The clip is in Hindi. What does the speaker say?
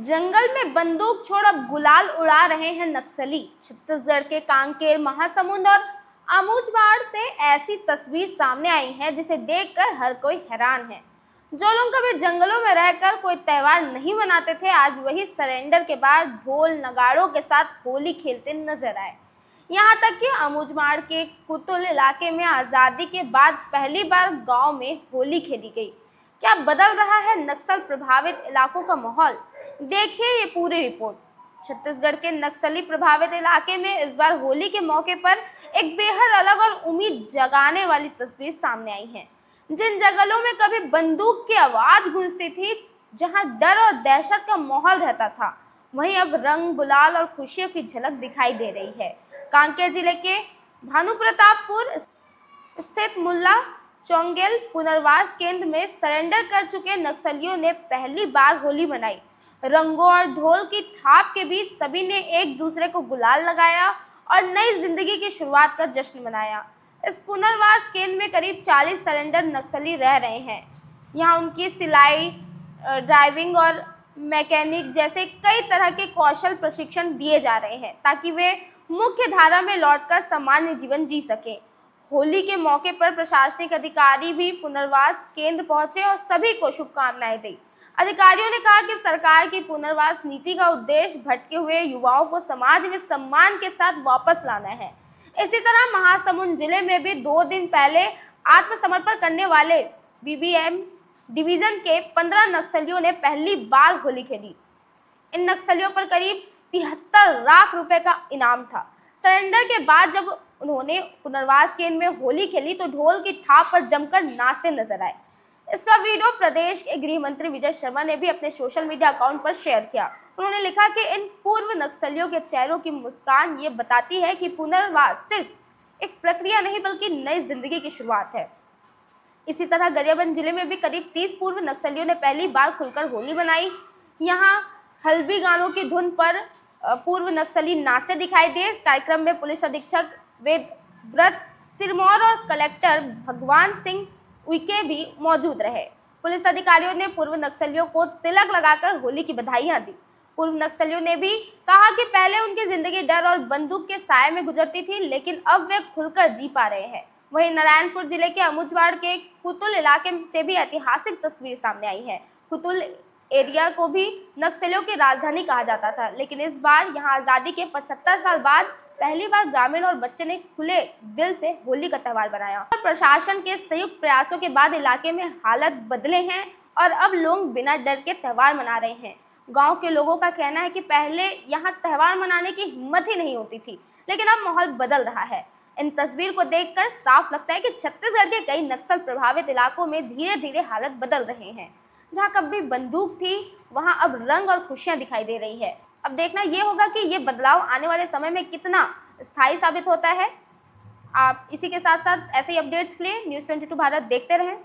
जंगल में बंदूक छोड़ अब गुलाल उड़ा रहे हैं नक्सली। छत्तीसगढ़ के कांकेर, महासमुंद और अमूझबाड़ से ऐसी तस्वीर सामने आई है जिसे देखकर हर कोई हैरान है। जो लोग कभी जंगलों में रहकर कोई त्योहार नहीं मनाते थे, आज वही सरेंडर के बाद ढोल नगाड़ों के साथ होली खेलते नजर आए। यहाँ तक कि अमूझबाड़ के कुतुल इलाके में आजादी के बाद पहली बार गांव में होली खेली गई। क्या बदल रहा है नक्सल प्रभावित इलाकों का माहौल? देखिए ये पूरी रिपोर्ट। छत्तीसगढ़ के नक्सली प्रभावित इलाके में इस बार होली के मौके पर एक बेहद अलग और उम्मीद जगाने वाली तस्वीर सामने आई है। जिन जंगलों में कभी बंदूक की आवाज गूंजती थी, जहां डर और दहशत का माहौल रहता था, वहीं अब रंग, गुलाल और खुशियों की झलक दिखाई दे रही है। कांकेर जिले के भानुप्रतापपुर स्थित मुल्ला चौंगेल पुनर्वास केंद्र में सरेंडर कर चुके नक्सलियों ने पहली बार होली मनाई। रंगों और ढोल की थाप के बीच सभी ने एक दूसरे को गुलाल लगाया और नई जिंदगी की शुरुआत का जश्न मनाया। इस पुनर्वास केंद्र में करीब 40 सरेंडर नक्सली रह रहे हैं। यहाँ उनकी सिलाई, ड्राइविंग और मैकेनिक जैसे कई तरह के कौशल प्रशिक्षण दिए जा रहे हैं ताकि वे मुख्य धारा में लौटकर सामान्य जीवन जी सकें। होली के मौके पर प्रशासनिक अधिकारी भी पुनर्वास केंद्र पहुंचे और सभी को शुभकामनाएं दी। अधिकारियों ने कहा कि सरकार की पुनर्वास नीति का उद्देश्य भटके हुए युवाओं को समाज में सम्मान के साथ वापस लाना है। इसी तरह महासमुंद जिले में भी 2 दिन पहले आत्मसमर्पण करने वाले बीबीएम डिवीजन के 15 नक्सलियों ने पहली बार होली खेली। इन नक्सलियों पर करीब 73 लाख रुपए का इनाम था। सरेंडर के बाद जब उन्होंने पुनर्वास केंद्र में होली खेली तो ढोल की थाप पर जमकर नाचते नजर आए। इसका वीडियो प्रदेश के गृह मंत्री विजय शर्मा ने भी अपने सोशल मीडिया अकाउंट पर शेयर किया। उन्होंने लिखा कि इन पूर्व नक्सलियों के चेहरों की मुस्कान ये बताती है कि पुनर्वास सिर्फ एक प्रक्रिया नहीं बल्कि नई जिंदगी की शुरुआत है। इसी तरह गरियाबंद जिले में भी करीब 30 पूर्व नक्सलियों ने पहली बार खुलकर होली मनाई। यहाँ हल्बी गानों की धुन पर पूर्व नक्सली नाचते दिखाई दिए। इस कार्यक्रम में पुलिस अधीक्षक वेद व्रत सिरमौर और कलेक्टर भगवान सिंह उइके भी मौजूद रहे। पुलिस अधिकारियों ने पूर्व नक्सलियों को तिलक लगाकर होली की बधाइयां दी। पूर्व नक्सलियों ने भी कहा कि पहले उनकी जिंदगी डर और बंदूक के साए में गुजरती थी, लेकिन अब वे खुलकर जी पा रहे हैं। वहीं नारायणपुर जिले के अमूझबाड़ के कुतुल इलाके से भी ऐतिहासिक तस्वीर सामने आई है। कुतुल एरिया को भी नक्सलियों की राजधानी कहा जाता था, लेकिन इस बार यहाँ आजादी के 75 साल बाद पहली बार ग्रामीण और बच्चे ने खुले दिल से होली का त्योहार बनाया। प्रशासन के संयुक्त प्रयासों के बाद इलाके में हालात बदले हैं और अब लोग बिना डर के त्योहार मना रहे हैं। गांव के लोगों का कहना है कि पहले यहाँ त्योहार मनाने की हिम्मत ही नहीं होती थी, लेकिन अब माहौल बदल रहा है। इन तस्वीर को देखकर साफ लगता है कि छत्तीसगढ़ के कई नक्सल प्रभावित इलाकों में धीरे धीरे हालत बदल रहे हैं। जहाँ कभी बंदूक थी, वहाँ अब रंग और खुशियां दिखाई दे रही है। अब देखना ये होगा कि ये बदलाव आने वाले समय में कितना स्थायी साबित होता है। आप इसी के साथ साथ ऐसे ही अपडेट्स के लिए न्यूज़ 22 भारत देखते रहें।